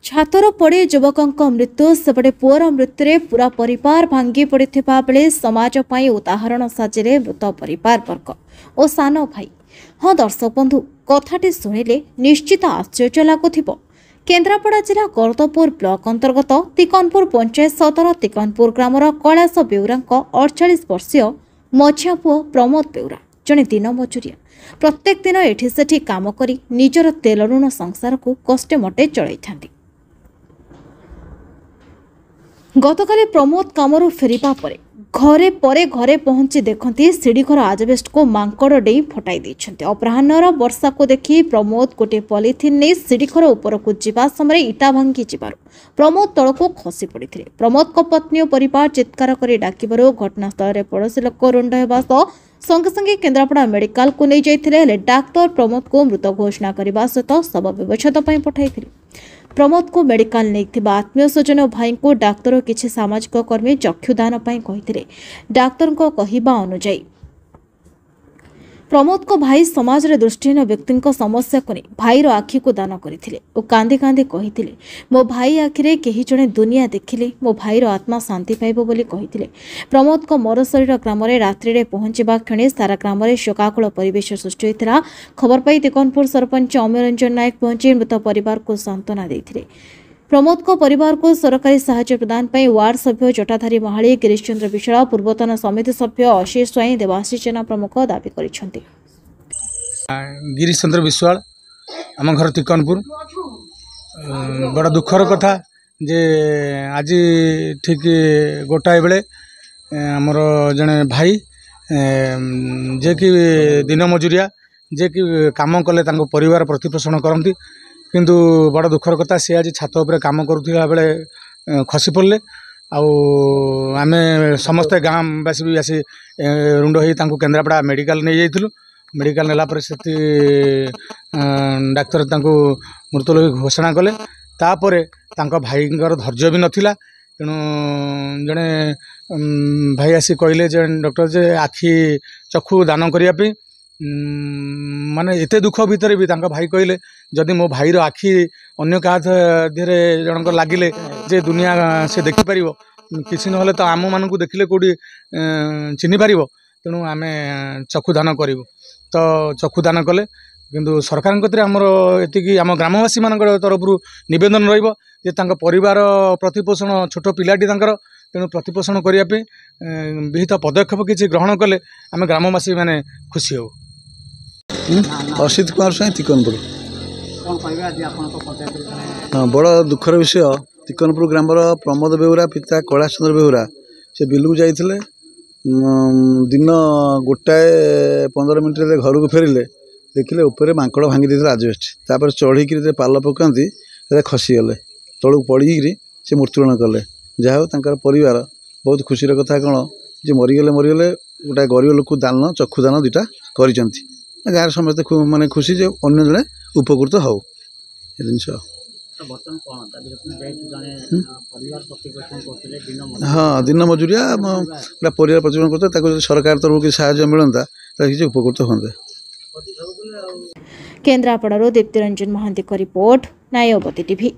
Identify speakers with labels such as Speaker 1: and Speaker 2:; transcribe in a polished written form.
Speaker 1: छातर पड़े युवक मृत्यु सेपटे पुअर मृत्यु पूरा परिवार भांगी पड़ता बेले समाज उदाहरण साजिले मृत परिवार वर्ग और सान भाई। हाँ दर्शक बंधु कथाटी शुणिले निश्चित आश्चर्य लगुव। केन्द्रापड़ा जिला गरदपुर ब्लॉक अंतर्गत तिकनपुर पंचायत सदर तिकनपुर ग्रामर कैलाश बेउरा 48 वर्षीय मझिया पुओ प्रमोद बेउरा जड़े दिन मजुरिया प्रत्येक दिन एठी सेठी काम करी निजर तेल ऋण संसार को कष्टे मटे चलाई। गतकाली प्रमोद कामरू फेरिबा परे घरे पहुंची देखती सीढ़ीघर आजबेस्ट को मांकड़ डे फटाई देछन्ते। अपराह्नर वर्षा को देखी प्रमोद गोटे पॉलिथिन ने सीढ़ीघर ऊपर को जीवा समय इटा भांगी जीवार प्रमोद तल को खसी पड़ते। प्रमोद को पत्नी और परिवार चित्कार कर डाकिबार घटनास्थल में पड़ोशी लोक रुंड होगा सह संगे संगे केन्द्रापड़ा मेडिकल को नहीं जाते डाक्तर प्रमोद को मृत घोषणा करने सहित शव व्यवच्छेद पठाई। प्रमोद को मेडिकल नहीं आत्मीय स्वजन भाई को डाक्तर किसी सामाजिक कर्मी चक्षुदान कही डाक्तर कहवा अनुजाई प्रमोद को भाई समाज रे दृष्टिहीन व्यक्ति समस्या को नहीं भाईर आखि को दान करते और कांदी कांदी कही मो भाई आखिरे कहीं जड़े दुनिया देखिले मो भाईर आत्मा शांति पाइब बोली कही। प्रमोद को मरशरीर ग्राम रात्रि रे पहुंचवा क्षणे सारा ग्राम शोकाकुल परिवेश सृष्टि होता। खबर पाई तिकनपुर सरपंच अमीय रंजन नायक पहुंची मृत परिवार को सांत्वना देते। प्रमोद को परिवार को सरकारी सहायता प्रदान पर वार्ड सभ्य जटाधारी महाली गिरीश चंद्र विशाल पूर्वतन समिति सभ्य आशीष स्वाई देवाशीष जेना प्रमुख दावी करिसेंती।
Speaker 2: गिरीश चंद्र विशाल आम घर तिकनपुर बड़ा दुखर कथा जे आज ठीक गोटाए बेले आमर जड़े भाई जे कि दिन मजुरिया जे कि काम कले परिवार प्रतिपोषण करती किंतु बड़ दुखर कथा सी आज छात उपर काम करुला बेले खसी पड़े आम समस्ते गाँववासी भी आसी रुंड हो केन्द्रापड़ा मेडिकल नहीं जाइलु। मेडिकल नेला डाक्तर मृत्यु घोषणा कले तापर भाईंर धैर्य भी नथिला तेणु जड़े भाई आसी कहले डॉक्टर जे आखि चक्षु दान करने माने एते दुख भितर भी भाई कहले जदि मो भाईर आखि अन्य क्या देहरे जनक लगिले जे दुनिया से देखिपर किसी ना तो आम मानक देखिले कौटी चिन्ह पार तेणु आम चक्षुदान करूँ तो चक्षुदान कले किंतु सरकार आमर एति आम ग्रामवासी मान तरफ नवेदन रहा परिवार प्रतिपोषण छोट पिलाटी तेणु प्रतिपोषण करने विहित पदक्षेप किसी ग्रहण कले आम ग्रामवासी माने खुशी हो।
Speaker 3: असित कुमार स्वाई तिकनपुर। हाँ बड़ दुखर विषय तिकनपुर ग्रामर प्रमोद बेउरा पिता कैलाश चंद्र बेउरा से बिलू जाइए दिन गोटाए 15 मिनट घर को फेरिले देखिले ऊपर मांकड़ भांगी देते आजबेस्ट तापर चढ़ीक पाल पकाती खसीगले तलू पड़ी से मृत्युवरण कले जहाँ परिवार बहुत खुशीर कथा कौन जे मरीगले गोटे गरीब लोक दान चक्षुदान दुटा कर गाँव समस्त माने खुशी जे अन्य जड़े उपकृत हो जिन हाँ दिन मजुरिया परिवार प्रतिपोषण करते सरकार तरफ किसी साहाय्य मिलता किसी उपकृत होंगे।
Speaker 1: केन्द्रापड़ारू दीप्ति रंजन महांती को रिपोर्ट न्यायवती टीवी।